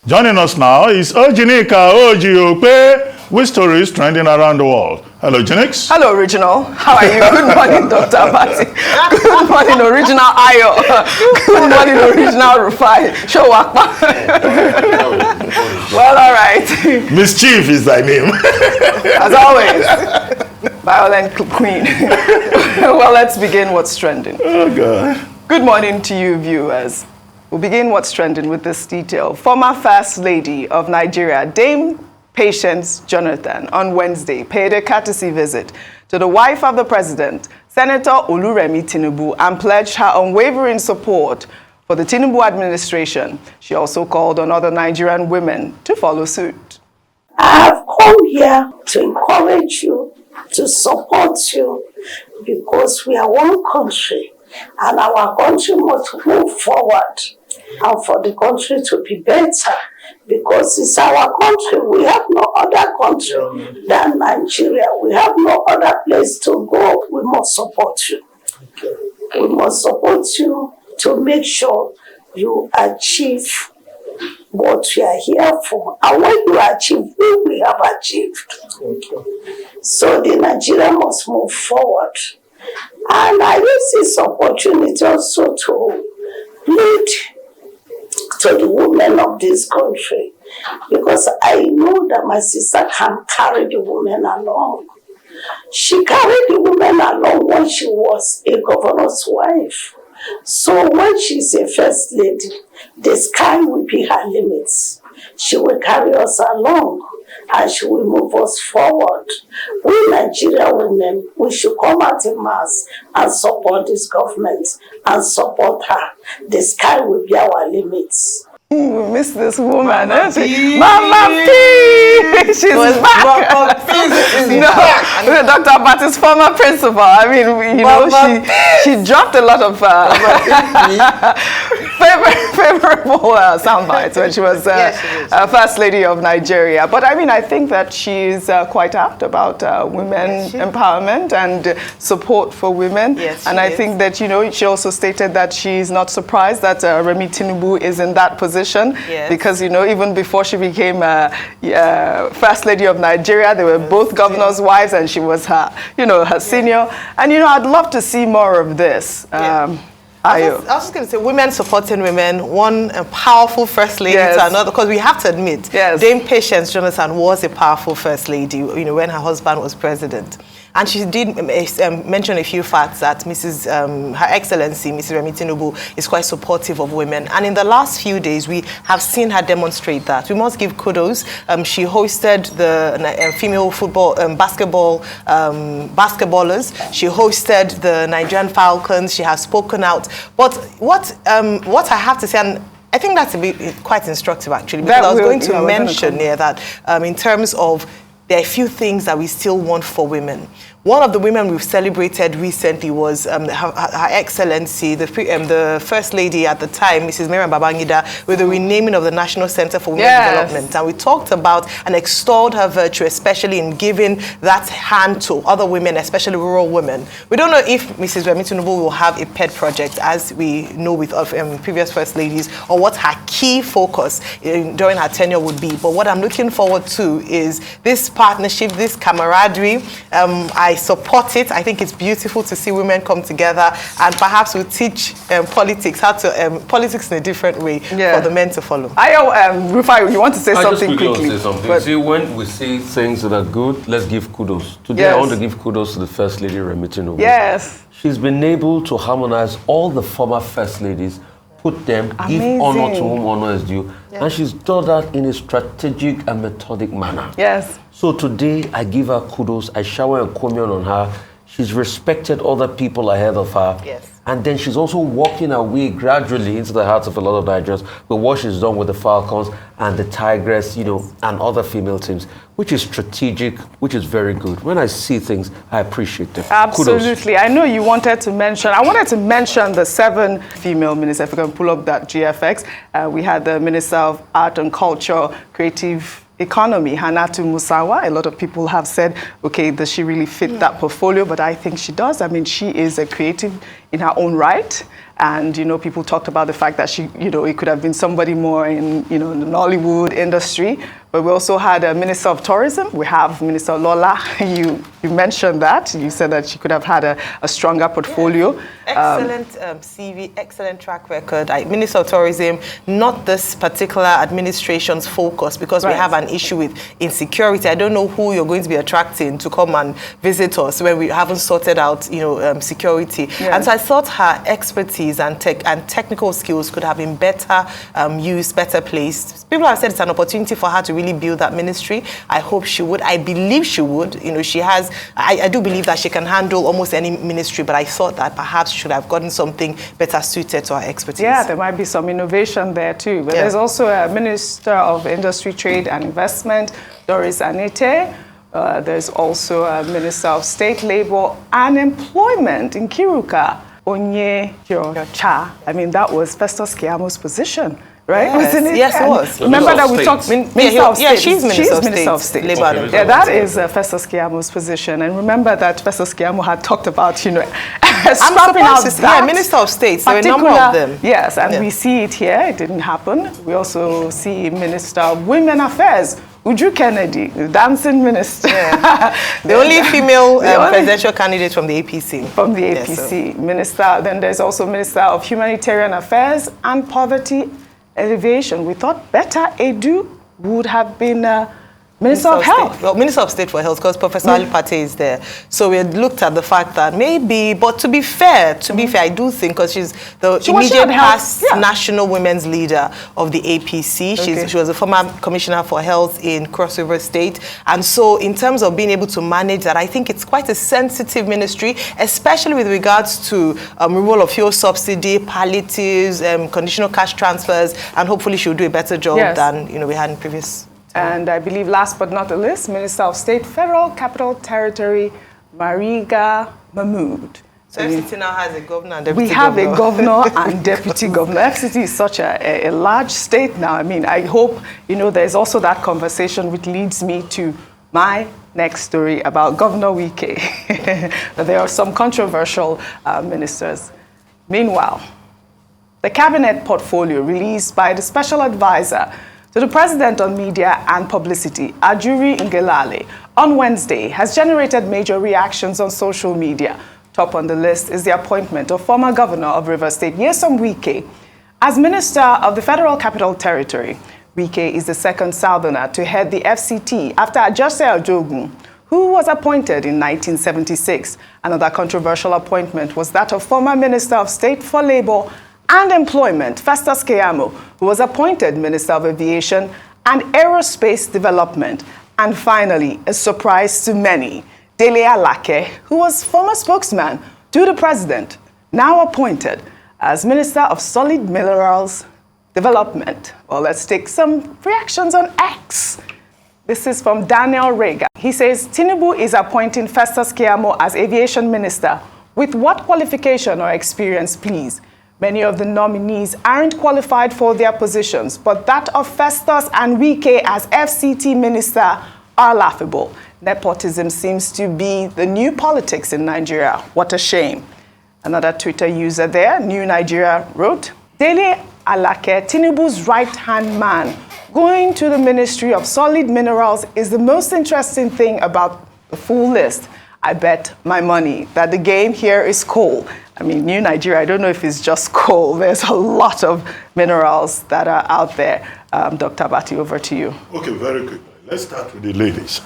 Joining us now is Ojinika Ojiope, with stories trending around the world. Hello, Jinix. Hello, Original. How are you? Good morning, Dr. Abati. Good morning, Original Ayo. Good morning, Original Rufai. Show Akpa. Well, all right. Mischief is thy name. As always. Violent Queen. Well, let's begin what's trending. Oh, God. Good morning to you, viewers. We'll begin what's trending with this detail. Former First Lady of Nigeria, Dame Patience Jonathan, on Wednesday paid a courtesy visit to the wife of the president, Senator Oluremi Tinubu, and pledged her unwavering support for the Tinubu administration. She also called on other Nigerian women to follow suit. I have come here to encourage you, to support you, because we are one country, and our country must move forward, and for the country to be better, because it's our country. We have no other country than Nigeria. We have no other place to go. We must support you. We must support you to make sure you achieve what you are here for. And when you achieve, we have achieved. So the Nigeria must move forward. And I use this opportunity also to plead to the women of this country, because I know that my sister can carry the women along. She carried the women along when she was a governor's wife. So when she's a first lady, the sky will be her limits. She will carry us along and she will move us forward. We Nigerian women, we should come out in mass and support this government and support her. The sky will be our limits. We miss this woman. Mama P! She's back. No, Dr. Abati's former principal. I mean, you know, she dropped a lot of favorable sound bites when she was First Lady of Nigeria. But I mean, I think that she's quite apt about women empowerment and support for women. Yes, and I think that, you know, she also stated that she's not surprised that Remi Tinubu is in that position. Because, you know, even before she became First Lady of Nigeria, they were both governors' wives, and she was her, you know, her senior. And, you know, I'd love to see more of this. I was just going to say, women supporting women, one powerful first lady to another, because we have to admit, Dame Patience Jonathan was a powerful first lady, you know, when her husband was president. And she did mention a few facts that Her Excellency, Mrs. Remi Tinubu, is quite supportive of women. And in the last few days, we have seen her demonstrate that. We must give kudos. She hosted the female football, basketballers. She hosted the Nigerian Falcons. She has spoken out. But what I have to say, and I think that's quite instructive, actually, because I was going to mention here that in terms of there are a few things that we still want for women. One of the women we've celebrated recently was Her Excellency, the First Lady at the time, Mrs. Miriam Babangida, with the renaming of the National Center for Women Development. And we talked about and extolled her virtue, especially in giving that hand to other women, especially rural women. We don't know if Mrs. Remi Tinubu will have a pet project, as we know with previous First Ladies, or what her key focus during her tenure would be. But what I'm looking forward to is this partnership, this camaraderie. I support it. I think it's beautiful to see women come together, and perhaps we'll teach politics in a different way for the men to follow. Rufai, you want to say something quickly? Say something. See, when we see things that are good, let's give kudos. Today, I want to give kudos to the First Lady, Remi Tinubu. Yes. She's been able to harmonize all the former First Ladies, put them, give honor to whom honor is due, and she's done that in a strategic and methodic manner. Yes. So today, I give her kudos. I shower encomium on her. She's respected other people ahead of her. Yes. And then she's also walking her way gradually into the hearts of a lot of Nigerians with what she's done with the Falcons and the Tigress, you know, and other female teams, which is strategic, which is very good. When I see things, I appreciate them. Absolutely. Kudos. I know you wanted to mention, I wanted to mention the 7 female ministers. If we can pull up that GFX. We had the Minister of Art and Culture, Creative economy, Hannatu Musawa. A lot of people have said, okay, does she really fit that portfolio? But I think she does. I mean, she is a creative in her own right. And, you know, people talked about the fact that she, you know, it could have been somebody more in, you know, the Nollywood industry. But we also had a Minister of Tourism. We have Minister Lola. You mentioned that. You said that she could have had a stronger portfolio. Excellent CV, excellent track record. Minister of Tourism, not this particular administration's focus, because we have an issue with insecurity. I don't know who you're going to be attracting to come and visit us when we haven't sorted out, you know, security. And so I thought her expertise and technical skills could have been better used, better placed. People have said it's an opportunity for her to really build that ministry. I hope she would. I believe she would. You know, she has, I do believe that she can handle almost any ministry, but I thought that perhaps she should have gotten something better suited to her expertise. Yeah, there might be some innovation there too. But there's also a Minister of Industry, Trade and Investment, Doris Anete. There's also a Minister of State, Labor and Employment in Kiruka, Onye Yocha. I mean, that was Festus Keyamo's position. Right? Yes, it was. Remember that we talked Minister of State. Yeah, she's Minister of State. Yeah, that is Festus Keyamo's position. And remember that Festus Keyamo had talked about, you know, scrapping out that Minister of State. There were a number of them. Yes, and we see it here. It didn't happen. We also see Minister of Women Affairs, Uju Kennedy, the dancing minister. The only female presidential candidate from the APC. From the APC. Minister. Then there's also Minister of Humanitarian Affairs and Poverty Aviation. We thought Better Edu would have been Minister of Health. Well, Minister of State for Health, because Professor Ali Pate is there. So we had looked at the fact that maybe, but to be fair, I do think, because she's the immediate past national women's leader of the APC. She was a former commissioner for health in Cross River State. And so in terms of being able to manage that, I think it's quite a sensitive ministry, especially with regards to removal of fuel subsidy, palliatives, conditional cash transfers, and hopefully she'll do a better job than, you know, we had in previous. And I believe last but not the least, Minister of State, Federal Capital Territory, Mariga Mahmood. So FCT now has a governor and deputy governor. We have a governor and deputy governor. FCT is such a large state now. I mean, I hope, you know, there's also that conversation which leads me to my next story about Governor Wike. There are some controversial ministers. Meanwhile, the cabinet portfolio released by the special advisor to the President on Media and Publicity, Ajuri Ngelale, on Wednesday has generated major reactions on social media. Top on the list is the appointment of former Governor of Rivers State, Nyesom Wike, as Minister of the Federal Capital Territory. Wike is the second Southerner to head the FCT after Ajose Adeogun, who was appointed in 1976. Another controversial appointment was that of former Minister of State for Labor and Employment, Festus Keyamo, who was appointed Minister of Aviation and Aerospace Development. And finally, a surprise to many, Dele Alake, who was former spokesman to the President, now appointed as Minister of Solid Minerals Development. Well, let's take some reactions on X. This is from Daniel Rega. He says, Tinubu is appointing Festus Keyamo as Aviation Minister. With what qualification or experience, please? Many of the nominees aren't qualified for their positions, but that of Festus and Wike as FCT minister are laughable. Nepotism seems to be the new politics in Nigeria. What a shame. Another Twitter user there, New Nigeria, wrote, Dele Alake, Tinubu's right-hand man, going to the Ministry of Solid Minerals is the most interesting thing about the full list. I bet my money that the game here is coal. I mean, New Nigeria, I don't know if it's just coal. There's a lot of minerals that are out there. Dr. Abati, over to you. Okay, very quickly. Let's start with the ladies.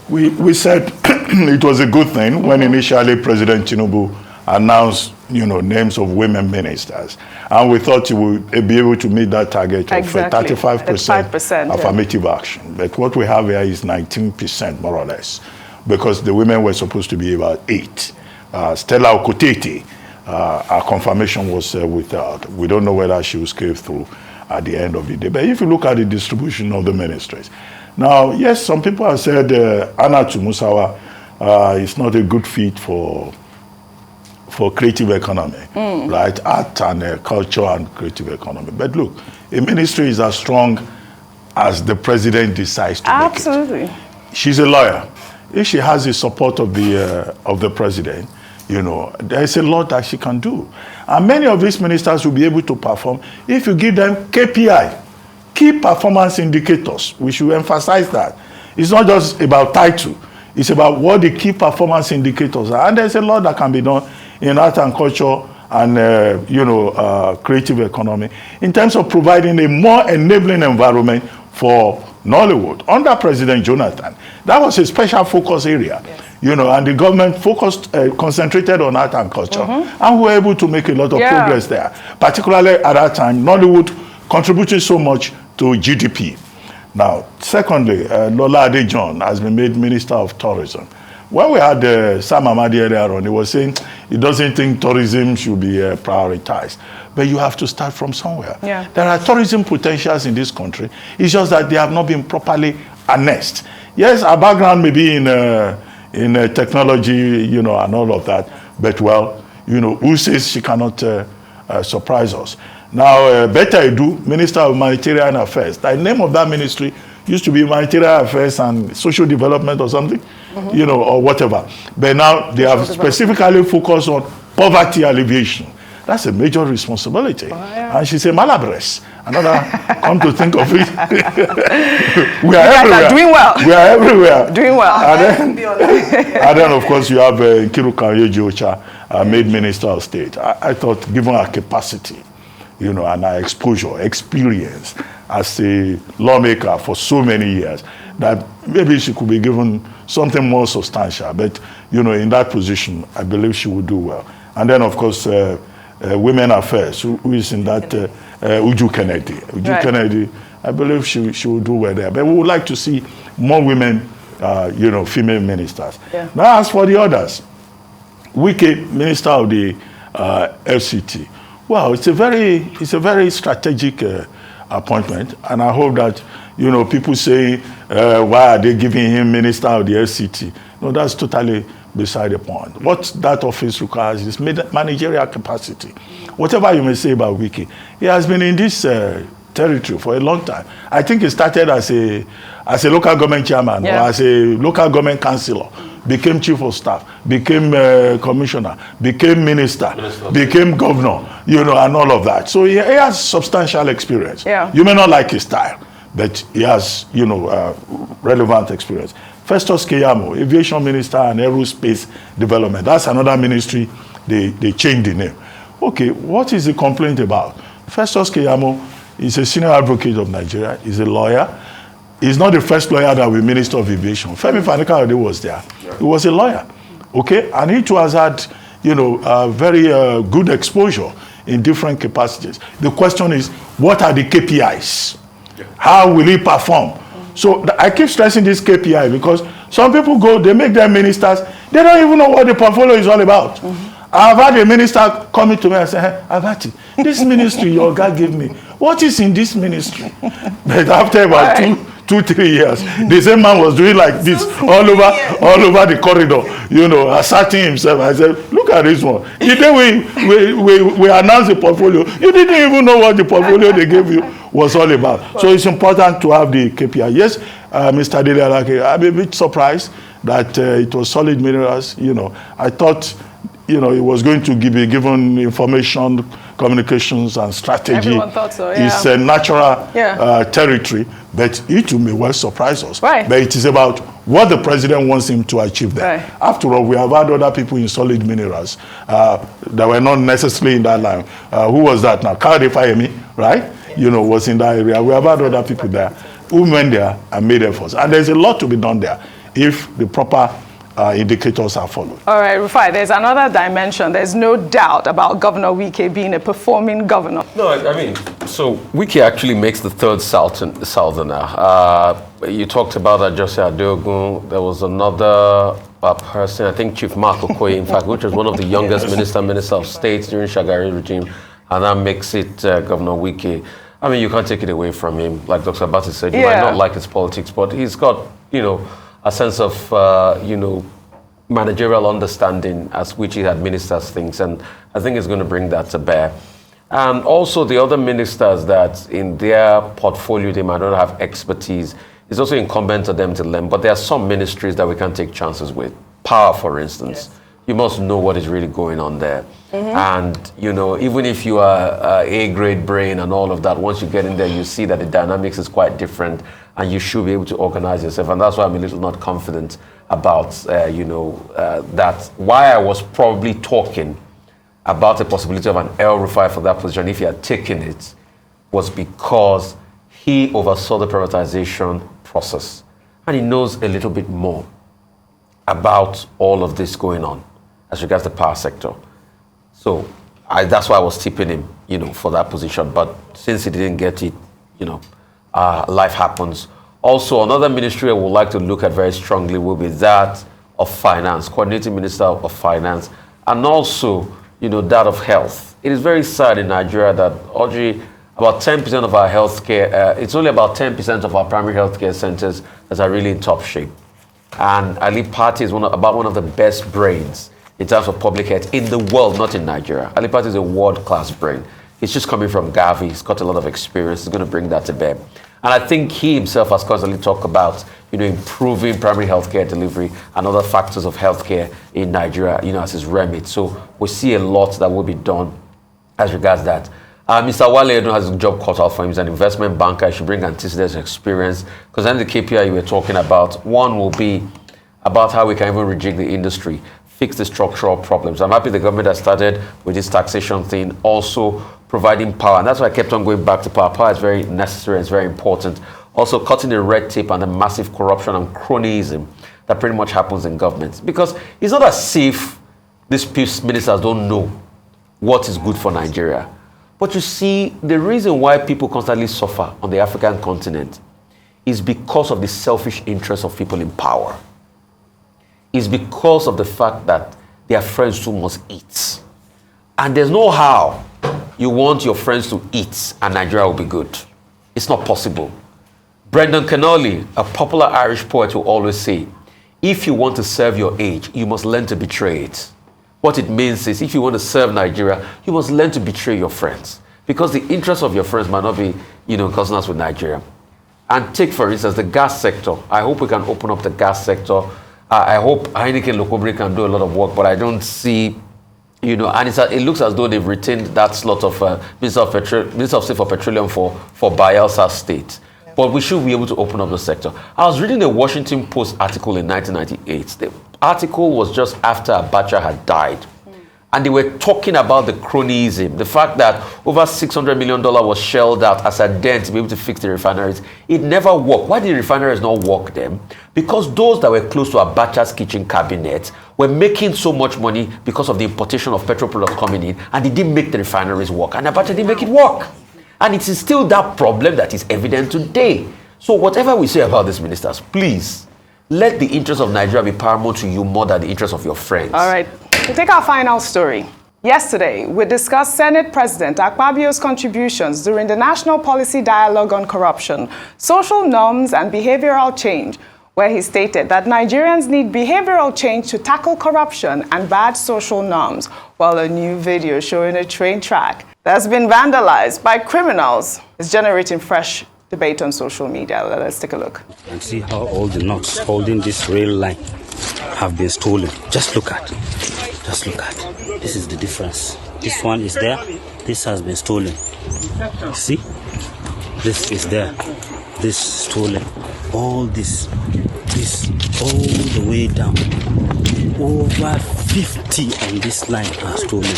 we said it was a good thing when initially President Tinubu announced, you know, names of women ministers. And we thought you would be able to meet that target of 35% affirmative action. But what we have here is 19%, more or less, because the women were supposed to be about 8. Stella Okotete, our confirmation was without. We don't know whether she will scale through at the end of the day. But if you look at the distribution of the ministries. Now, yes, some people have said Hannatu Musawa is not a good fit for creative economy, right? Art and culture and creative economy. But look, a ministry is as strong as the president decides to Absolutely. make it. She's a lawyer. If she has the support of the president, there's a lot that she can do. And many of these ministers will be able to perform if you give them KPI, key performance indicators. We should emphasize that. It's not just about title. It's about what the key performance indicators are. And there's a lot that can be done in art and culture and, creative economy in terms of providing a more enabling environment for Nollywood. Under President Jonathan, that was a special focus area, and the government concentrated on art and culture, and we were able to make a lot of progress there. Particularly at that time, Nollywood contributed so much to GDP. Now, secondly, Lola Adeogun has been made Minister of Tourism. When we had Sam Amadi earlier on, he was saying he doesn't think tourism should be prioritized. But you have to start from somewhere. Yeah. There are tourism potentials in this country. It's just that they have not been properly harnessed. Yes, our background may be in technology, and all of that. But, who says she cannot surprise us? Now, Betta Edu, Minister of Humanitarian Affairs. The name of that ministry used to be Humanitarian Affairs and Social Development or something, or whatever. But now they have specifically focused on poverty alleviation. That's a major responsibility. Oh, yeah. And she's a Malabress. Another, come to think of it. We are everywhere. Doing well. We are everywhere. Doing well. And then of course, you have Nkiru Jocha, made Minister of State. I thought, given her capacity, and her exposure, experience as a lawmaker for so many years, that maybe she could be given something more substantial. But, in that position, I believe she would do well. And then, of course, Women Affairs, who is in that, Uju Kennedy. Kennedy, I believe she will do well there. But we would like to see more women, female ministers. Yeah. Now, as for the others, Wike, Minister of the FCT. Well, it's a very strategic appointment, and I hope that people say why are they giving him Minister of the FCT? No, that's totally beside the point. What that office requires is managerial capacity. Whatever you may say about Wike, he has been in this territory for a long time. I think he started as a local government chairman or as a local government councillor, became chief of staff, became commissioner, became minister, became governor, and all of that. So he has substantial experience. Yeah. You may not like his style, but he has, relevant experience. Festus Keyamo, Aviation Minister and Aerospace Development. That's another ministry, they changed the name. Okay, what is the complaint about? Festus Keyamo is a senior advocate of Nigeria. He's a lawyer. He's not the first lawyer that will be Minister of Aviation. Femi Fani-Kayode was there. Yeah. He was a lawyer, okay? And he too has had, very good exposure in different capacities. The question is, what are the KPIs? Yeah. How will he perform? So I keep stressing this KPI because some people they make them ministers, they don't even know what the portfolio is all about. I've had a minister coming to me and say, hey, Avati, this ministry your God gave me, what is in this ministry? But after about 2-3 years, the same man was doing like this all over the corridor, asserting himself. I said, look at this one. The day we announced the portfolio, you didn't even know what the portfolio they gave you was all about. So it's important to have the KPI. Yes, Mr. Dele Alake, I'm a bit surprised that it was solid minerals. I thought, it was going to be given information, communications, and strategy. Everyone thought so, yeah. It's a natural territory, but it may well surprise us. Right. But it is about what the president wants him to achieve there. Right. After all, we have had other people in solid minerals that were not necessarily in that line. Who was that now? Kade Fayemi, right? Was in that area. We have had other people there who went there and made efforts. And there's a lot to be done there if the proper indicators are followed. All right, Rufai, there's another dimension. There's no doubt about Governor Wike being a performing governor. No, I mean, so Wike actually makes the third Southerner. You talked about Ajose Adeogun. There was another person, I think Chief Mark Okoye, in fact, which was one of the youngest minister of state during Shagari regime, and that makes it Governor Wike. I mean, you can't take it away from him. Like Dr. Abati said, you might not like his politics, but he's got, a sense of, managerial understanding as which he administers things. And I think it's going to bring that to bear. And also the other ministers that in their portfolio, they might not have expertise. It's also incumbent on them to learn. But there are some ministries that we can take chances with. Power, for instance. Yes. You must know what is really going on there. And, even if you are A-grade brain and all of that, once you get in there, you see that the dynamics is quite different and you should be able to organize yourself. And that's why I'm a little not confident about, that. Why I was probably talking about the possibility of an El-Rufai for that position, if he had taken it, was because he oversaw the privatization process. And he knows a little bit more about all of this going on as regards the power sector. So that's why I was tipping him, for that position. But since he didn't get it, life happens. Also, another ministry I would like to look at very strongly will be that of finance, coordinating minister of finance, and also, that of health. It is very sad in Nigeria that about 10% of our healthcare, it's only about 10% of our primary healthcare centers that are really in top shape. And Ali Pati is one of the best brains in terms of public health in the world, not in Nigeria. Ali Pati is a world-class brain. He's just coming from Gavi. He's got a lot of experience. He's going to bring that to bear. And I think he himself has constantly talked about, improving primary healthcare delivery and other factors of healthcare in Nigeria, as his remit. So we see a lot that will be done as regards that. Mr. Wale has a job cut out for him. He's an investment banker. He should bring antecedent experience. Because then the KPI you were talking about, one will be about how we can even rejig the industry, fix the structural problems. I'm happy the government has started with this taxation thing, also providing power. And that's why I kept on going back to power. Power is very necessary, it's very important. Also cutting the red tape and the massive corruption and cronyism that pretty much happens in government. Because it's not as if these ministers don't know what is good for Nigeria. But you see, the reason why people constantly suffer on the African continent is because of the selfish interests of people in power. It's because of the fact that their friends too must eat. And there's no how you want your friends to eat and Nigeria will be good. It's not possible. Brendan Kennelly, a popular Irish poet, will always say, if you want to serve your age, you must learn to betray it. What it means is, if you want to serve Nigeria, you must learn to betray your friends. Because the interests of your friends might not be, consonant with Nigeria. And take, for instance, the gas sector. I hope we can open up the gas sector. I hope Heineken Lokobre can do a lot of work, but I don't see, and it looks as though they've retained that slot of Minister of State for Petroleum for Bayelsa State. Yeah. But we should be able to open up the sector. I was reading a Washington Post article in 1998. The article was just after Abacha had died. And they were talking about the cronyism, the fact that over $600 million was shelled out as a dent to be able to fix the refineries. It never worked. Why did the refineries not work then? Because those that were close to Abacha's kitchen cabinet were making so much money because of the importation of petrol products coming in, and they didn't make the refineries work. And Abacha didn't make it work. And it is still that problem that is evident today. So whatever we say about these ministers, please, let the interests of Nigeria be paramount to you more than the interests of your friends. All right. To take our final story. Yesterday, we discussed Senate President Akpabio's contributions during the National Policy Dialogue on Corruption, Social Norms and Behavioral Change, where he stated that Nigerians need behavioral change to tackle corruption and bad social norms, while a new video showing a train track that's been vandalized by criminals is generating fresh debate on social media. Let's take a look. And see how all the knots holding this rail line have been stolen. Just look at. This is the difference. This one is there. This has been stolen. See? This is there. This stolen. All this all the way down. Over 50 on this line are stolen.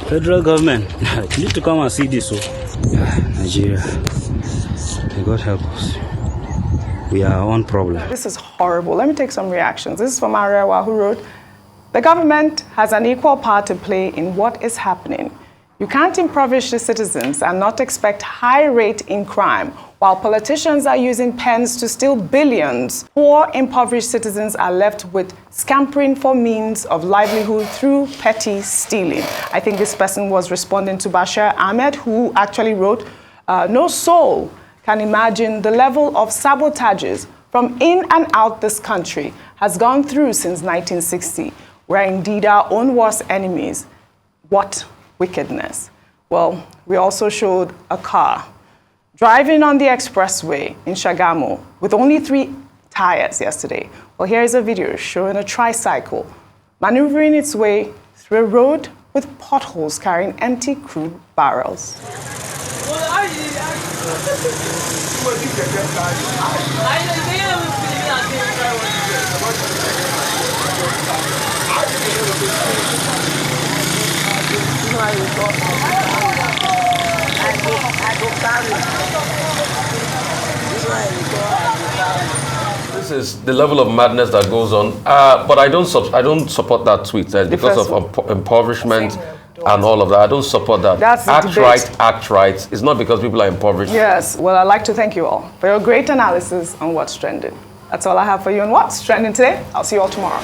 Federal government, you need to come and see this. Nigeria, may God help us. We are on problem. This is horrible. Let me take some reactions. This is from Arewa, who wrote, the government has an equal part to play in what is happening. You can't impoverish the citizens and not expect high rate in crime, while politicians are using pens to steal billions. Poor, impoverished citizens are left with scampering for means of livelihood through petty stealing. I think this person was responding to Bashir Ahmed, who actually wrote, no soul can imagine the level of sabotages from in and out this country has gone through since 1960. We're indeed our own worst enemies. What wickedness. Well, we also showed a car driving on the expressway in Shagamu with only 3 tires yesterday. Well, here is a video showing a tricycle maneuvering its way through a road with potholes carrying empty crude barrels. This is the level of madness that goes on. But I don't support that tweet because of impoverishment and all of that. I don't support that. That's act right, act right. It's not because people are impoverished. Yes. Well, I'd like to thank you all for your great analysis on what's trending. That's all I have for you on what's trending today. I'll see you all tomorrow.